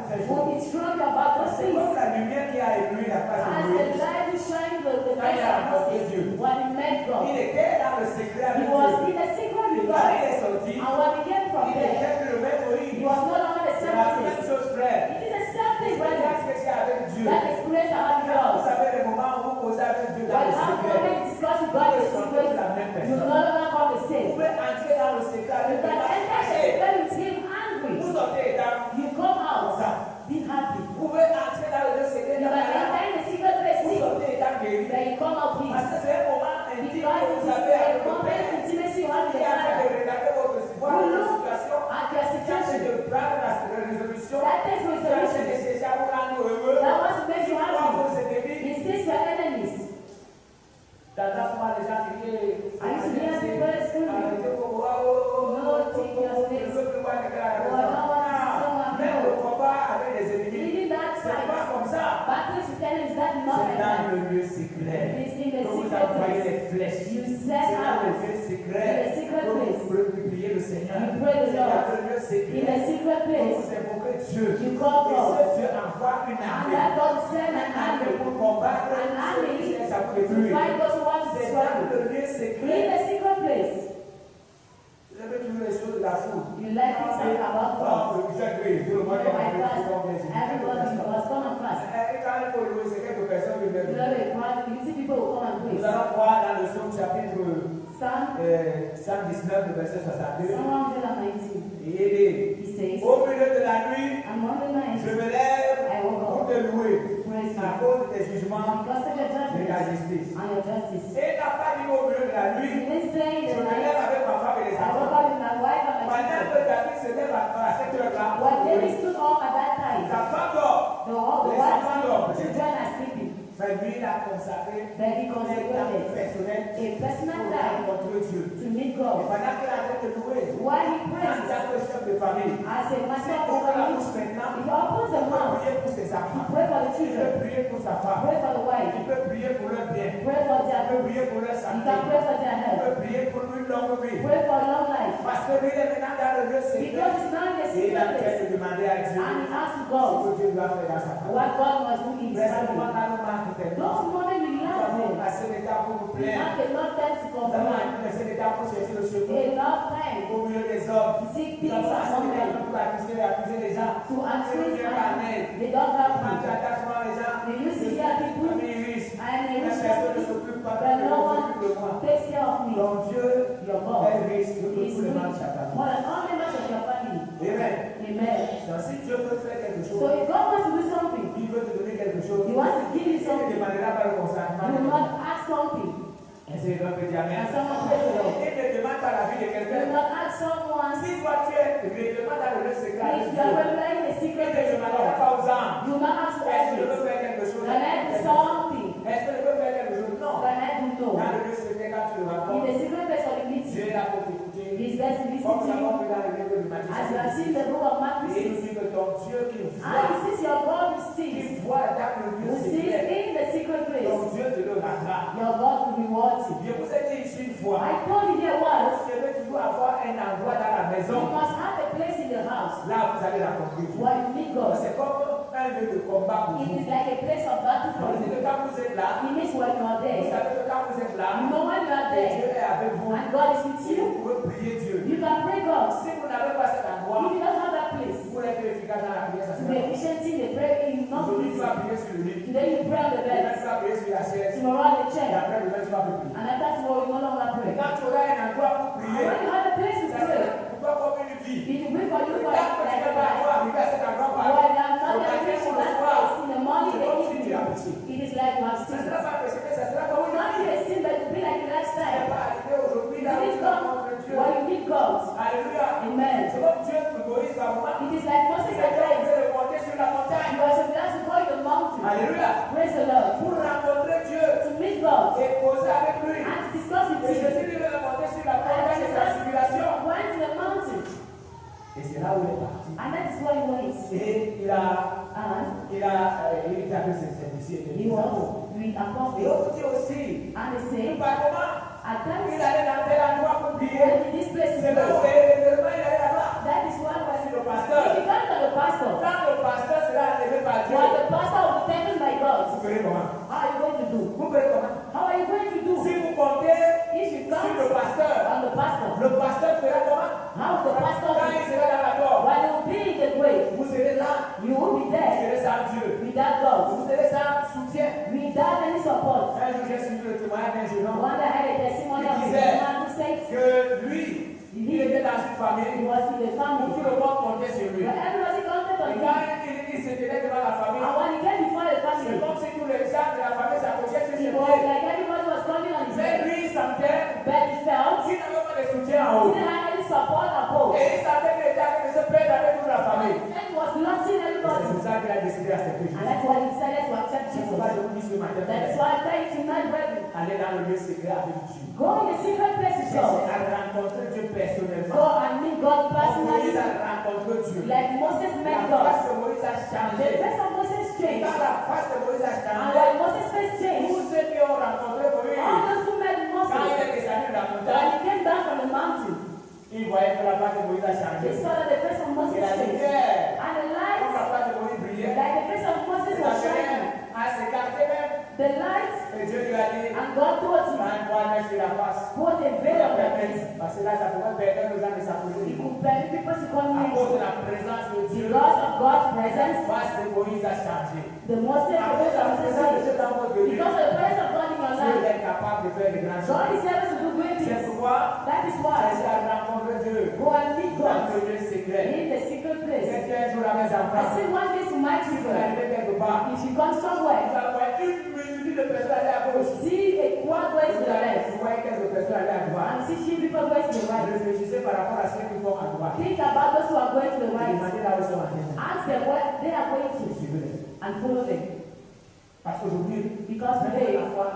ces will jours. instruct you about those C'est things. comme la lumière qui a ébloui la face As de the Moïse. light is shining the Quand il face a of rencontré Moses, Dieu, when he met God, il était dans le secret he avec was Dieu. in the secret Et with quand il God. est sorti, And when he came from il there, était plus le même he Moïse. was no longer the C'est same la même Moses. chose, frère. It is the same thing, brother. Regarde ce que c'est avec Dieu. That experience I had with Vous God. savez les moments où vous causez avec Dieu dans When le you have secret. moment discuss with God in the secret, la même you no personne. longer come the Vous same. pouvez entrer dans le secret You avec can Dieu. enter the secret with him angry. Vous sortez dans You come out, be happy. Vous pouvez entrer dans le secret You de can enter in the secret place, Vous sick. sortez dans guéri. Then you come out Parce peace. que c'est un moment intime Because que it vous is avez a avec le moment Père. of intimacy you have with Qui the est en train Father. de regarder votre situation, You votre look situation. at your Qui est en train situation. de prendre la résolution. That takes Qui est en train resolution. de chercher à vous rendre heureux. That wants to make you Pour happy. vos ennemis. He sees your enemies. J'entends souvent les gens crier. I used to hear people screaming. Arrêtez vos voix. Oh, No, take your je space. veux plus voir les gars à la Oh, maison. I don't want to see someone Ah, même go. le combat avec les ennemis. Leading that C'est pas fight. comme ça. Battles with enemies, that not C'est like dans that. le lieu secret. It's in the Que vous secret envoyez place. les flèches. You C'est set dans le out lieu in secret. the secret Que place. vous priez le Seigneur. You pray the C'est dans Lord. le lieu secret. In the secret Que place. vous invoquez Dieu. You call Et God. ce Dieu envoie une And armée. that God send an Une armée army pour combattre An army ceux qui cherchent à vous to détruire. fight those who want to C'est destroy dans you. le lieu In secret. the secret place. Vous avez toujours les choses de la foule. You like to talk about God. Oh, le budget gré. Tout le monde est I en fast. train Everybody was come and fast. Et quand il faut louer, c'est quelques personnes qui You viennent. know the crowd, you see people who come and Nous praise. allons voir dans le psaume chapitre Psalm 119, le verset 62. 119. Et il dit, He says, au milieu de la nuit, I'm on the night. je me lève I will pour go. te louer Praise à you. cause de tes jugements Because of your de ta judgment justice. and your justice. Et il n'a pas dit au milieu de la He nuit, didn't say in je the me lève night. avec ma femme et les I woke enfants. up with my wife and my Pendant children. que David se lève à cette heure-là, When David stood up at that time, sa femme dort, the les wife enfants dorment. and children are sleeping. Mais lui, il a consacré Then he un temps consecrated personnel a personal pour time rencontrer Dieu. to meet Et God. pendant qu'il est en train de louer, While he en prays, tant que chef de famille, as a master s'il of ouvre la family, bouche maintenant, if he opens the il peut mouth, prier pour ses he enfants. pray for the Il peut children, prier pour sa femme. pray for the wife, Il peut prier pour leur bien. pray for Il their peut prier pour leur he santé. can pray for their Il health, peut prier pour une longue vie. pray for long life. Parce que lui, il est maintenant dans le lieu secret. Because it's not in the Et il est en secret train place. de demander à Dieu And he asks ce God que Dieu doit faire dans sa famille. what God must do in his Mais ce family. moment-là, nous manque tellement. Those moments we Nous love avons him. passé le temps pour nous We plaindre. have a lot of time to Nous avons complain. passé le temps pour chercher le secours. A lot of time Au milieu des hommes. to seek Nous peace avons passé among le temps men. pour accuser les gens. To accuse Dieu par and aide. they don't have Quand tu peace. attaques souvent les gens, They used to hear people famille riche. and they La wish personne ne that s'occupe pas but no de one moi. takes care of me. Donc Dieu Your God est riche de is tous les membres de rich sa famille. more than all members of your family. Amen. Amen. Donc si Dieu veut faire quelque So chose, if God wants to do something, il veut te donner quelque chose, He wants to give you il ne something. demandera pas le You will consentement. not ask something. Est-ce que quelqu'un peut dire Amen? And someone prays the Lord. Il ne demande pas la vie de You will quelqu'un. not ask someone Si toi tu es règlement dans le lieu secret avec if you Dieu, are relying the il secret ne place of demandera God. pas aux âmes. You will not ask Est-ce que je others. peux faire quelque chose? Can I do something? Est-ce que je peux faire quelque chose? Non. Can I do no? Dans le lieu secret, quand tu le In rencontres, the secret place of the Dieu meeting, est là pour t'écouter. He is best to listen Comme to nous l'avons you. vu dans le livre de Matthieu. As you have seen the book of Matthew Et il 6. dit que ton Dieu qui And voit, He sees your God who sees. qui voit dans le Who lieu sees secret, in the secret ton place. Dieu te le rendra. Your God will reward you. Je vous ai dit ici une fois, I told you there was. je vais toujours avoir un endroit dans la You maison. must have a place in the house Là, vous allez la conquérir. where you meet God. C'est comme un lieu de combat pour It vous. is like a place of battle for Donc, c'est you. que quand vous êtes là, It means when you are vous there. savez que quand vous êtes You là, know when you are Dieu there est avec vous. and God is with Et you. vous pouvez prier Dieu. You can pray God. Si vous n'avez pas cet If endroit, you don't have that place, vous n'êtes pas efficace dans la prière, ça to sera be pas. efficient in the prayer, you not Aujourd'hui, tu easy. vas prier sur le lit. Today you pray on the Demain, bed. tu vas prier sur la chaise. Tomorrow on the Et chair. après, demain, tu vas prier. And after tomorrow you no longer Et pray. quand tu auras un endroit pour And prier, when you have a place to ça pray, sera pour toi comme une vie. it will be for you Et for quand tu like ne a vas pas life. arriver à cet endroit, When you have au not matin reached ou le that soir, place in the morning, c'est the comme si tu as evening, péché. it is like you have Ça ne sinned. sera pas péché, mais ça sera It comme will une not be vie. a sin, but it will be like a Tu lifestyle. n'es pas arrivé aujourd'hui You là où need tu God rencontres Dieu. where you need God. Alléluia. Amen. C'est comme Dieu pour Moïse par moment. It is like Moses Il a advised. de monter sur la montagne. You are supposed to go to the mountain. Alléluia. Praise the Lord. Pour rencontrer Dieu To meet God et causer avec lui. and to discuss with Et Him. Jésus lui veut monter sur la And montagne de Jesus transfiguration. went to the mountain. Et c'est là où il est parti. And that is where he went. Et il était avec ses disciples. He was with Et apostles. on dit aussi, And they nous say, parlement, at il times, allait dans tel endroit pour prier. when in this place C'est is là où go. réellement il allait là-bas. That is why C'est le if pasteur. you come to the pastor, Quand le pasteur dans une He famille was in the où family. tout le monde comptait sur lui. But everybody counted on Et him. quand il se tenait devant la famille, And when he came before the c'est family, comme si tous les gens de la famille s'approchaient sur ses it was pieds. like everybody was coming on his Mais head. lui, il sentait But he felt qu'il n'avait pas de soutien en he haut. didn't have any support above. Et il sentait qu'il était en train de se perdre avec toute la famille. And he was losing C'est everybody. pour ça qu'il a décidé d'accepter And Jésus. that's why he decided to accept C'est pourquoi Jesus. je vous dis ce matin, That's frère, why I tell you tonight, brethren, allez dans le lieu secret avec Dieu. go in the secret place with Cherchez God. à rencontrer Dieu Go personnellement. and meet God Moïse personally. a rencontré Dieu. Like Moses La met God. face de Moïse a The changé. face of Moses Et changed. quand la face de Moïse a And changé, when Moses' face changed, tous ceux qui ont rencontré Moïse, all those who met quand il Moses, est descendu de la when montagne, he came down from the mountain, ils voyaient que la face de Moïse a they changé. saw that the face of Et Moses la changed. lumière, And the comme light, la face de Moïse brillait, like the face of Moses la was lumière shining. a s'écarté même. The light, Et Dieu lui a dit, and God told him, quand il voit mettre sur la face, put a veil on their face. parce que là, ça pourrait permettre aux gens de s'approcher He de could vous. permit people to come À in. cause de la présence de Dieu, Because of God's la presence, face de Moïse a changé. the Moses, À cause de la présence de changed. Dieu dans votre vie, Because of the presence of God in your Dieu life, est capable de faire de grandes God choses. is able to do great C'est things. pourquoi That is why cherchez à rencontrer Dieu go and meet dans God le lieu secret. in the secret place. Quand un jour à mes I enfants, say one day to my si vous children, arrivez quelque part, if you come vous somewhere, allez voir une multitude de personnes aller à you gauche. see a crowd going to Vous the allez left, voir quelques personnes aller à droite. and see few people going to the right. Réfléchissez par rapport à ceux qui vont à droite. Think about those who are going to the right. Demandez là où ils sont en train. Ask them where they are going to Suivez-les. and follow them. Parce qu'aujourd'hui, Because même today, la foi,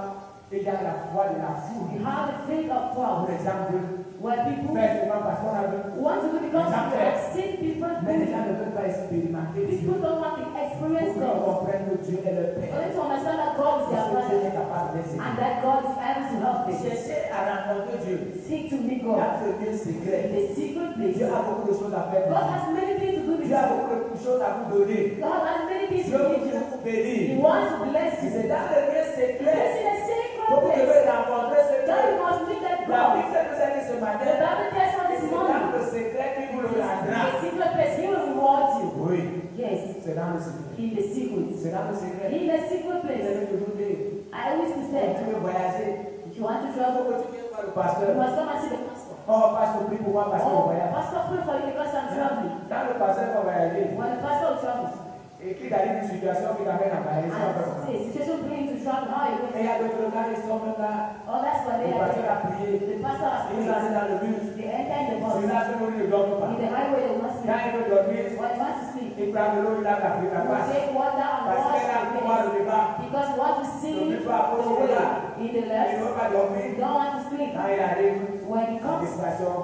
il y a la foi de la foule. we have the faith of Pour crowd exemple, where people faire seulement parce qu'on a vu. want to do because we have seen people do Mais les gens it. ne veulent pas expérimenter Dieu. People don't want to experience Pour qu'ils God. comprennent que Dieu est le They Père. need to understand that God is their Parce que Dieu Father est capable de les and aider. that God is able to help them. Cherchez à rencontrer Dieu. Seek to meet Dans God ce lieu in secret. the secret place. Dieu a beaucoup de choses à faire pour God vous. has many things to do with Dieu a you. beaucoup de choses à vous donner. God has many things Dieu to veut give you. vous He bénir. wants to bless Et you. c'est dans le lieu This secret is a secret que vous place. devez rencontrer ce God Dieu. must meet that La God. Bible nous a dit ce The matin, Bible tells us this c'est dans morning. le secret qu'il vous le The rendra. secret place, He will reward you. Oui, Yes, c'est dans le secret. in the secret. C'est dans le secret. In the secret Vous place. allez toujours dire, I always quand say, tu veux voyager, if you want to il travel, faut que tu viennes voir le you pasteur. must come and see the pastor. Oh, pasteur, prie pour moi parce que je Oh, voyage. pastor, pray for you because I'm traveling. Quand le pasteur va voyager, When the pastor travels, et qu'il arrive une situation qui t'amène à voyager, ça va faire and comment? say, situation bring you to travel, how are you Et going il y to? a d'autres cas, ils sont même là, Oh, that's why le they pasteur are. a prié, The pastor has ils sont prayed. dans le bus, They enter in the bus. celui-là qui ne dort pas. In the highway, they must Quand sleep. il veut dormir, When you want to sleep, il prend de l'eau, il lave la you face. take water and Parce wash qu'il a your pouvoir face. le débat. Because you want to see Le but the va approcher way là. in the Il ne left. veut pas dormir. You don't want to sleep. Quand il arrive, When he la comes, distraction,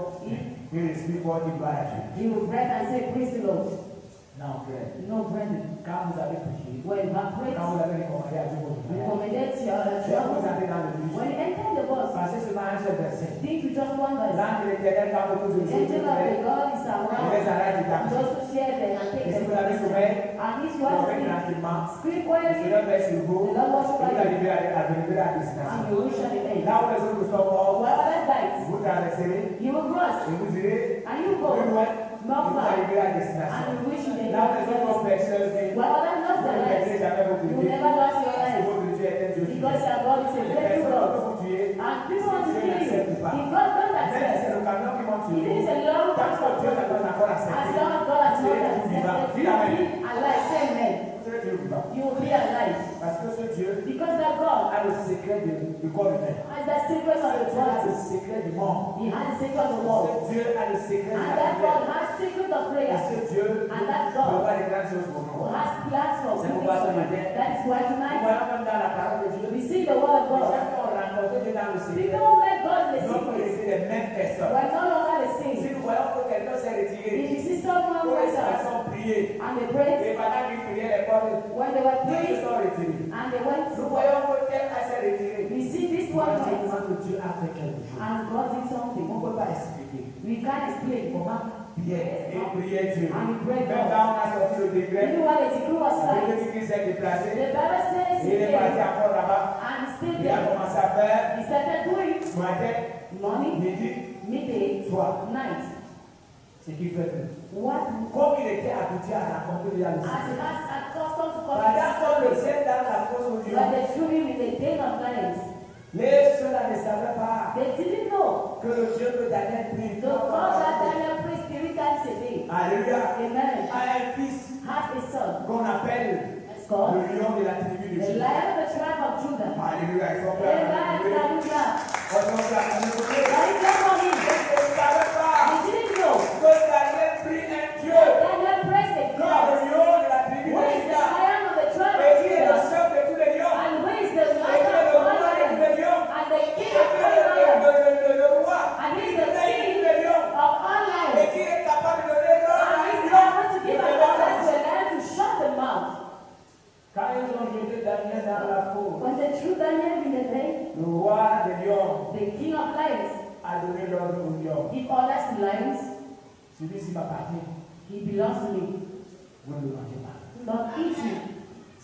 il respire fort, il va à Dieu. he will pray and say, praise the Lord. Non, frère. No, brethren. Quand vous avez prié, When you have prayed, quand vous avez recommandé à Dieu votre prière, recommended your quand vous travel. entrez dans le bus, When you enter the bus, passez seulement un seul verset. think you just one verse. L'ange de l'éternel va autour de The vous. angel of the God is Il around. les arrête du taxi. Just to share them and take Et si them. vous avez sommeil, And if you vous want to dormez sleep, tranquillement. sleep Le quietly, Seigneur veille sur vous. the Lord watch Et vous over you. arrivez à la And destination. you reach at the end. Là où les autres sont morts, Wherever that dies, vous traverserez you will cross. et vous irez And you plus go. loin. Et Not vous far. arriverez à la And destination. you reach the Là où les autres ont end. perdu leur vie, Where others lost vous their ne perdrez lives, jamais votre you will vie. never lose your Parce que life. votre Dieu est un Dieu fidèle. Because your God is a Les faithful personnes God. que vous tuez, And people want to Dieu kill you. n'accepte pas. If God does même si accept, c'est le camion qui monte sur it vous, is a long tant time que for Dieu God. n'a pas encore As accepté, long as God has vous not serez toujours vivant. accepted, Dis you amen. will be alive. Say amen. Vous serez toujours vivant. You will be alive. Parce que ce Dieu Because that God a le secret du corps humain. has the secret of the Dieu a le body. secret du monde. He has the secret of the world. Ce Dieu a le secret de And la that God prière. has secret of Et prayer. ce Dieu And that peut God faire de grandes choses pour who nous. has plans for C'est good pourquoi ce things. matin, That is why nous tonight voyons même dans la parole de Dieu, we see the word of les God. gens qui ont rencontré Dieu dans le secret People who met God in the n'ont pas secret été les mêmes personnes. were no longer the Si same. nous voyons que quelqu'un s'est retiré, If you see someone pour les rise gens up sont priés, and they prayed, et pendant qu'ils priaient, les portes when they were se praying sont retirées. and they went, Nous voyons que quelqu'un s'est retiré. we see this Nous one voyons went que Dieu a fait quelque chose. and God did On ne something. peut pas expliquer. We can't explain. Comment Pierre et prier Dieu. And we pray Même God. quand on a sorti le décret, Even when the decree was la Bible signed, dit qu'il s'est déplacé. the Bible says Et il est he parti came encore là-bas. and he stayed Il a there. commencé à faire He started doing matin, morning, midi, midday, soir. night. Ce qui fait que, What comme il était habitué à rencontrer les as Seigneur, he has accustomed to pendant qu'on le come sait dans la fosse au lion, when they threw him in the den of lions, Ceux-là ne savaient pas They didn't know que le Dieu que Daniel prie. the God that Daniel prayed 3 times a day. Alléluia. Amen. A un fils Has a son. qu'on appelle It's called le lion de la tribu de the Juda. Lion of the tribe of Judah. Alléluia. Ils sont Amen. prêts. Hallelujah. On s'en va. On est prêts. Are you glad for him? Ils ne savaient pas They didn't know que Daniel prie un Dieu. Daniel praised a Qui est God le lion de la tribu who de is the Juda. Lion of the tribe Et of qui est le Judah. chef de tous les lions. And who is the Et qui master est of le all roi de tous lions. les lions. And the Et king qui of est all lions. le roi. And he is Qui the est tous king les lions. of all Et lions. qui est capable de donner l'ordre à And un he's lion. able to give de an faire order l'ordre. to a lion to shut the mouth. Quand ils ont jeté Daniel dans la fosse, When they threw Daniel in the day, le roi des lions the king of lions a donné l'ordre aux lions. give orders to lions. Celui-ci m'appartient, He belongs to me. vous ne le mangez pas. Don't eat him.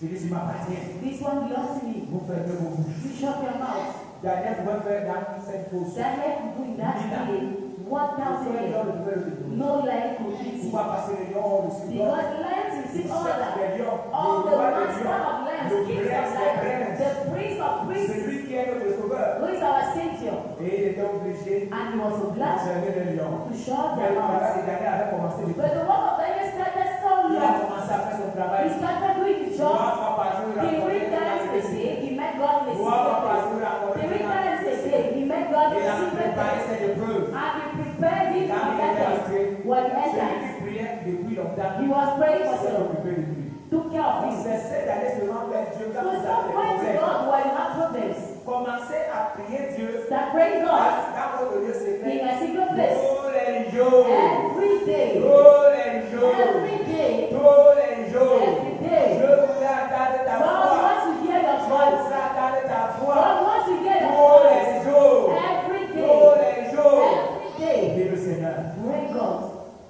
Celui-ci m'appartient, This one belongs to me. vous fermez vos bouches. You shut your mouth. Daniel pouvait faire dans cette fosse. Daniel could do in that day 1,000 Aucun lion years. ne pouvait le détruire. No lion could eat him. Pourquoi? Parce que les lions ont reçu l'ordre. Because lions receive Le chef order. des lions, All le the roi des master lions, of lions, le kings prince of des lions, princes, the prince of princes, celui qui est notre sauveur. who is our savior. Et il était obligé And he was de obliged fermer les lions. to shut Mais their le travail mouths. de Daniel avait commencé depuis. But the work of Daniel started so Il a long. commencé à faire son travail. He started doing his Trois job. fois par jour, il He racontait read times a day. He met God in the Trois fois par secret jour, il place. racontait He read times a day. He met God in Il the a secret préparé place. ses épreuves. And he prepared him Quand for il était that entré, when he celui entered. qui priait depuis longtemps, He was praying for s'est him. occupé de lui. Took care of On him. cessait d'aller seulement vers Dieu So quand vous stop avez des praying to problèmes. God when you have problems. Commencez à prier Dieu Start praying God dans votre lieu in secret. a secret place. Tous les jours. Every day. Tous les jours. Every day. Tous les jours. Every day. Je voudrais entendre ta God voix. wants to hear your Je voice. voudrais entendre ta voix. God wants to hear your Tous voice. les jours. Every Tous day. les jours. Every day. Et le Seigneur. Pray God.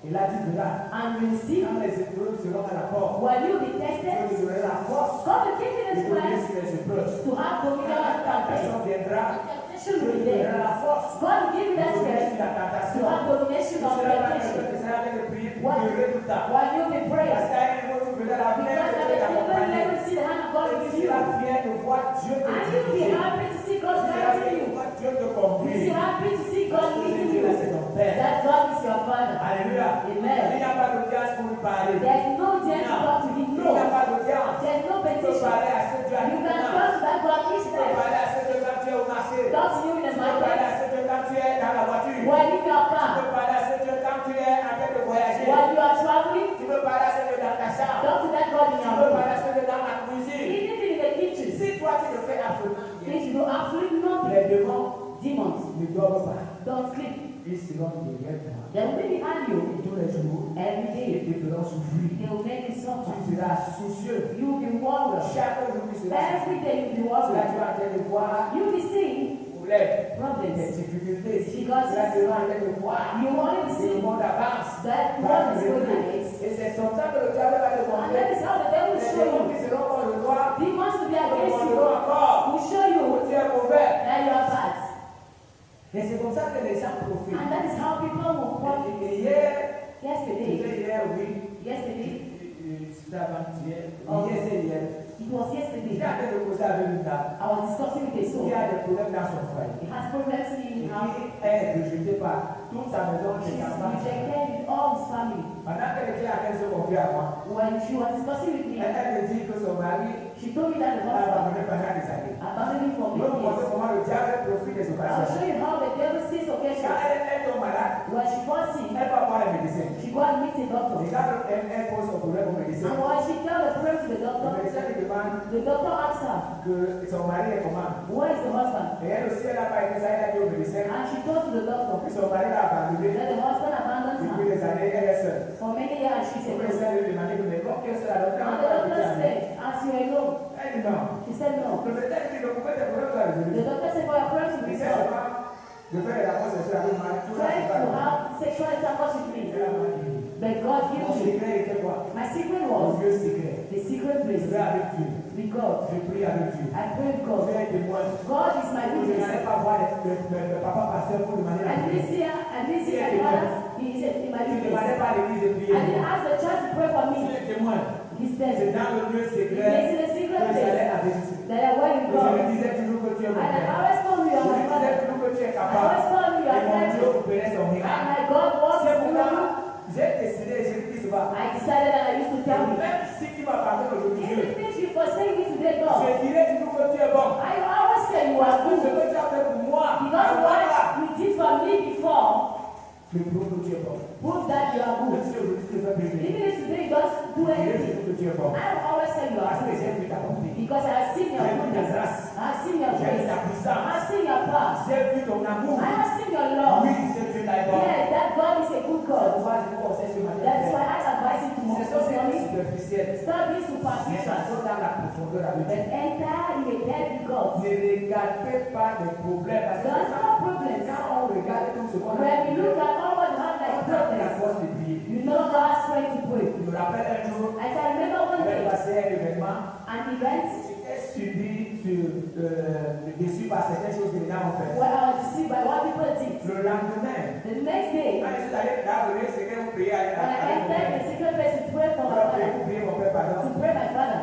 Il a dit que là, And you see, quand les épreuves seront à la porte, when you be je tested, vous donnerai la force God will give you de the dominer strength sur les épreuves. to have dominion Quand and la temptation. tentation viendra, Temptation je will vous be donnerai there. la force God will give you de that dominer strength sur la to tentation. have domination Ce of sera pas temptation. quelqu'un qui sera avec le prier pour What? pleurer tout le temps. While you be Parce praying. qu'à un niveau, vous verrez la Because bière at de the Dieu table, you t'accompagner. will see the hand of God Et with tu you. seras fier de voir Dieu te And you will be diriger. happy to see God Tu seras fier guiding de you. voir Dieu te You will be conduire. happy to see God Parce que leading Dieu, you. là, c'est ton Père. That God is your Father. Alléluia. Amen. Il n'y a pas d'audience pour lui parler. There's no chance to talk to him. Il n'y a No. pas d'audience. There's no Tu peux petition. parler à ce Dieu à You tout can moment. talk to that God each Tu peux time. parler à ce Dieu quand tu es au marché. Tu Talk to him in the peux parler à market. ce Dieu quand tu es dans la voiture. Tu While in your car. peux parler à ce Dieu quand tu es en train de voyager. While you are traveling. Tu peux parler à ce Dieu dans ta chambre. Talk to that God in Tu your peux room. parler à ce Dieu dans la cuisine. Even in the kitchen. Si toi tu ne fais absolument rien, If you do absolutely nothing. les démons Demons. ne dorment pas. Don't sleep. Ils seront derrière toi. They will be behind you Tous les jours, every ils day. te feront souffrir. They will make you suffer. Tu seras soucieux. You will be worried. Chaque jour, tu seras soucieux. Every day you will be Cela, tu worried. vas en train de voir You will be seeing problèmes, des problems. difficultés. Because Cela, tu vas en train de voir you want to que le see monde avance. that God is going to it. Et c'est son temps que le diable va te And montrer. that is how the devil will Les show démons you. qui seront contre le droit, Demons to be te against you. montreront encore Will show you que tu es mauvais. that you are bad. Et c'est comme ça que les gens profitent. And that is how people will profit. Et hier, Yesterday, c'était hier, oui. yesterday, C'était avant-hier. Oh. Hier, c'est hier. it was yesterday. J'étais en train de causer avec une dame I was discussing with a qui soul. a des problèmes dans son foyer. He has problems Et in qui house. est rejeté par toute sa maison, ses She's enfants. rejected with all his family. Pendant qu'elle était à elle se confie à moi, When she was discussing with me, elle me dit que son mari she told me that the l'a husband abandonné pendant des années. abandoned him for Je vais many vous montrer years. comment le diable profite des I'll occasions. show you how the devil sees Quand occasions. elle tombe malade, When she falls sick, elle va voir les médecins. she go and meet a Et doctor. quand elle pose son problème au médecin, And when she tell the problem to the le doctor, médecin lui demande the doctor asks her, que son mari est comment. where is the husband? Et elle aussi, elle n'a pas été ça, elle a dit au médecin And she told to the doctor que son mari l'a abandonné. that the husband abandoned Depuis her. des années, elle est seule. For many years, she's Le alone. médecin lui demandait que mais comme qu'elle est seule, alors And quand the elle doctor va said, as you are alone. Elle dit non. She said no. Le médecin lui dit, pourquoi tes problèmes sont The résolus? doctor said, for your problem to Il be sait solved, seulement de faire des rapports sexuels avec moi. Tout ça, try c'est to pas have sexual intercourse with me. C'est la magie. But God Mon healed me. secret était quoi? My secret Mon was vieux secret. the secret Je place vais avec Dieu. with God. Je prie avec Dieu. I pray with Je God. vais être témoin. God is my Je witness. n'allais pas voir le papa pasteur pour demander la And prière. this year, my father, he is in my Je ne witness. demandais pas à l'église de I prier. didn't ask the church to pray for Je me. suis témoin. He C'est said, dans le lieu it's secret in the que secret j'allais place avec Dieu. that I went with Et je lui God. disais toujours que tu tu es mon And I père. always told you Je are lui my disais father. toujours que tu es I capable. always told you Et are mon my Dieu opérait son And miracle. my God walks C'est through pourquoi you. j'ai décidé, Jésus-Christ va. I decided that I used to tell you. Même si tu m'abandonnes aujourd'hui, Even Dieu, if you forsake me today, je God, dirai toujours que tu es bon. I always say you Parce are que ce good. que tu as fait pour moi, Because voilà. what you did for me before, Je prouve que tu es bon. prove that you are Même good. si aujourd'hui tu ne fais plus rien, Even if today you don't do je dirai anything, toujours que tu es bon. I will always say you are Parce que good. j'ai vu ta bonté. Because I have seen your J'ai vu ta goodness. grâce. I have seen your J'ai vu grace. ta I puissance. have seen your power. J'ai vu ton amour. I have seen your love. Oui, c'est Dieu là est bon. Yes, that God is a good C'est God. pourquoi je vous conseille ce matin. That is why I advise you to C'est move ça, this c'est morning. superficiel. Stop being Mais superficial. entrons dans la profondeur avec But Dieu. enter in a depth with God. Ne regardez pas les problèmes. Parce que There's no problems. quand on regarde tout ce qu'on a When you look at all what you have on like a la problems, force de prier. you no longer have strength to pray. Je me rappelle un jour, I can remember one il day, est passé un événement. an event J'étais déçu par certaines choses que les gens ont fait. where I was deceived by what people did. Le lendemain, The next day, quand je suis allé dans le secret pour prier when I entered the secret place to pray for my father, pour prier mon père, pardon, to pray my father,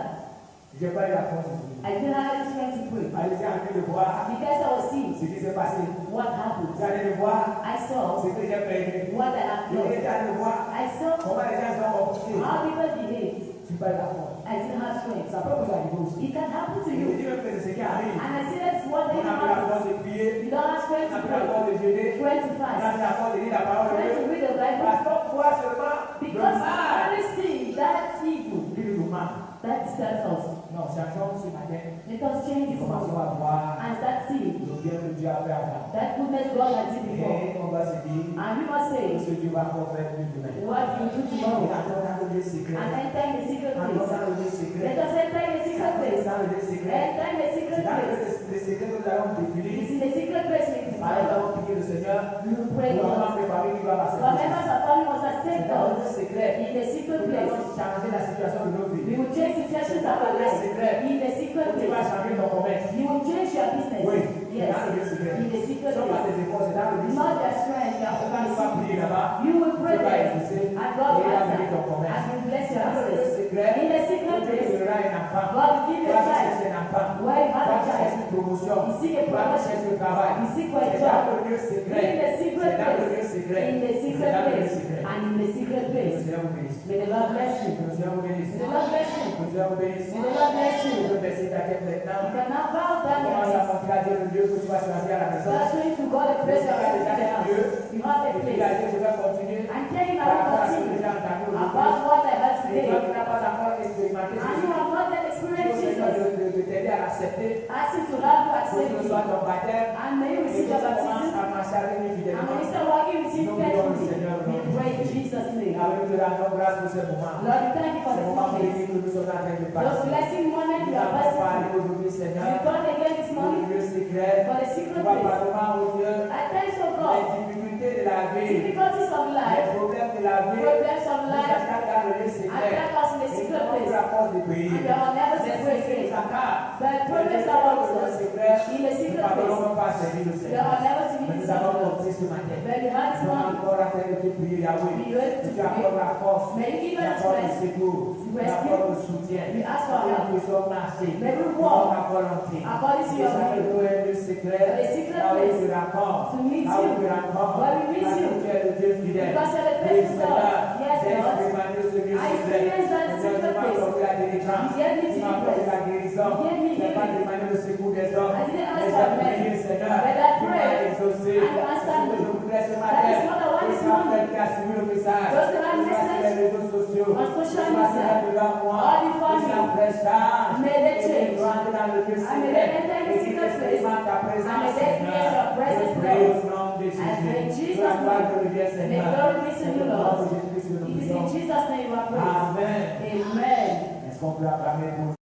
j'ai pas eu la force de prier. I didn't have any strength to pray. Allez, j'ai envie de voir Because I was seeing ce qui s'est passé. what happened. J'ai allé de voir I saw ce que j'ai perdu. what I have J'ai lost. allé de voir I saw comment les gens sont comportés. how people behaved. Tu n'as pas eu la force. I didn't have strength. Ça peut vous arriver aussi. It can happen to Je you. dis même que c'est ce qui arrive. And I say that's what On they n'a plus la have. force de prier. You don't have On strength n'a to plus la pray, force de jeûner. strength to On n'a fast, plus la force de lire la parole de strength to Dieu. read the Bible. Parce qu'on voit seulement le Because I mal. only see that evil Lui, le mal. that disturbs us. Non, changeons ce matin. Let us change this Commençons morning à voir and start seeing le bien que Dieu a fait avant. that goodness God has did before. Et on va se dire And we must say, ce que Dieu va encore faire plus demain. what you do Et tomorrow attends dans le lieu secret. and enter in the secret Attends place. dans le lieu secret. Let us enter in the secret place. Dans le lieu secret. Enter in the C'est secret dans place. le secret que nous allons définir. It's in the secret place we can Alors, nous find. allons prier le Seigneur. We will pray Pour God. avoir des familles qui doivent Our accepter. members of family must C'est accept dans le lieu God secret. in the secret Nous place. allons changer la situation de nos We vies. will change situations of our life in the secret Tu vas place. changer ton commerce. You will change your business. Oui, c'est Yes. dans le lieu secret. In the secret Ce sont pas place. tes efforts, c'est dans le lieu Not secret. your strength, your Quand tu vas ability. prier là-bas, You will pray tu vas there. exaucer. And God Et il will va answer. bénir ton commerce. And will bless your Dans le lieu business. secret, In the secret Dieu te place. donnera un enfant. God will give Tu you vas a child. chercher un enfant. Where you Tu have vas a child. chercher une promotion. You seek a Tu vas promotion. chercher un travail. You seek for a C'est job. dans le lieu secret. In the secret C'est dans le lieu place. secret. In the C'est secret dans le lieu place. secret. And in the secret Que le place. Seigneur vous bénisse. May the Lord bless you. Que le Seigneur vous bénisse. May the Lord bless you. Que le Seigneur vous bénisse. May the Lord bless Tu you. peux baisser ta tête You maintenant. can now bow down your Commence à head. montrer à Dieu le lieu que tu vas choisir à la maison. You are showing to God a place you are in the house. You have a Et puis il a place. dit, je vais continuer. I'm telling you, I Par will rapport à ce que continue j'ai entendu about aujourd'hui. what I heard Et today. toi qui n'as pas encore expérimenté And ce you have not yet Dieu experienced Seigneur Jesus. de t'aider à l'accepter. Ask him to help you Pour que accept ce you. soit ton baptême. And may you Et que receive tu your commences baptism. à marcher avec lui And when fidèlement. you start walking with him Nous prions le faithfully, Seigneur au nom we de pray in Jésus. Jesus' name. Alors nous te rendons grâce pour ce moment. Lord, we thank you for Ce this moment moment. béni que nous sommes en train de Those passer. blessing moment Nous you are avons passing parlé through. aujourd'hui, We Seigneur, come again this pour morning le lieu secret. for the Nous secret va place. parlement, oh Dieu, I thank you, les God. difficultés de la vie, Difficulties of les life, problèmes de la vie, problems of nous life, attaquent dans le lieu secret. attack us in the Et nous secret avons place. la force de prier. And you are never to Les pray secrets again. nous attaquent. The problems Nous are avons also le secret. in the Nous secret ne place. pouvons pas servir le You Seigneur. are never to Mais be nous avons deceived. compté ce matin. But you have this Nous avons morning. encore en train de te prier, Yahweh. Be ready to Tu accordes pray. la force. May you give Tu us accordes le strength. secours. Tu Rescue. accordes le soutien. We ask for Et help. nous sommes marchés. May we Selon walk ta volonté. according to Nous your avons will. trouvé le secret. A secret Là où place. tu rencontres. To meet Là où you. tu rencontres. Where we meet Parce que you. tu es le Dieu fidèle. Because you're the Oui, faithful Seigneur. God. Yes, J'ai Lord. expérimenté ce lieu I secret. experienced that Seigneur, secret tu m'as place. accordé la délivrance. You gave me Tu m'as accordé la guérison. You gave me Tu n'as pas healing. demandé le secours des hommes. I didn't ask Mais for j'ai men. prié, Seigneur. But I Tu m'as prayed. exaucé. And you answered C'est ce que me. je voudrais ce That matin. is what I want Et this ça morning. fait qui a suivi le message. Just to have Tu vas sur message les réseaux sociaux. on social Tu vas se media. mettre devant moi. All the Et ça family. fait charge. May they Et change. tu rentres dans le lieu And may secret. they enter in the Et tu secret place. expérimentes ta And may présence, they experience your presence, Seigneur. Je prie Lord. au nom de I pray in Jésus. Jesus' Que la gloire name. te revienne, May Seigneur. glory be to you, Au nom Lord. de Jésus-Christ que nous It is in prions. Jesus' name we are praying. Amen. Amen. Est-ce qu'on peut acclamer pour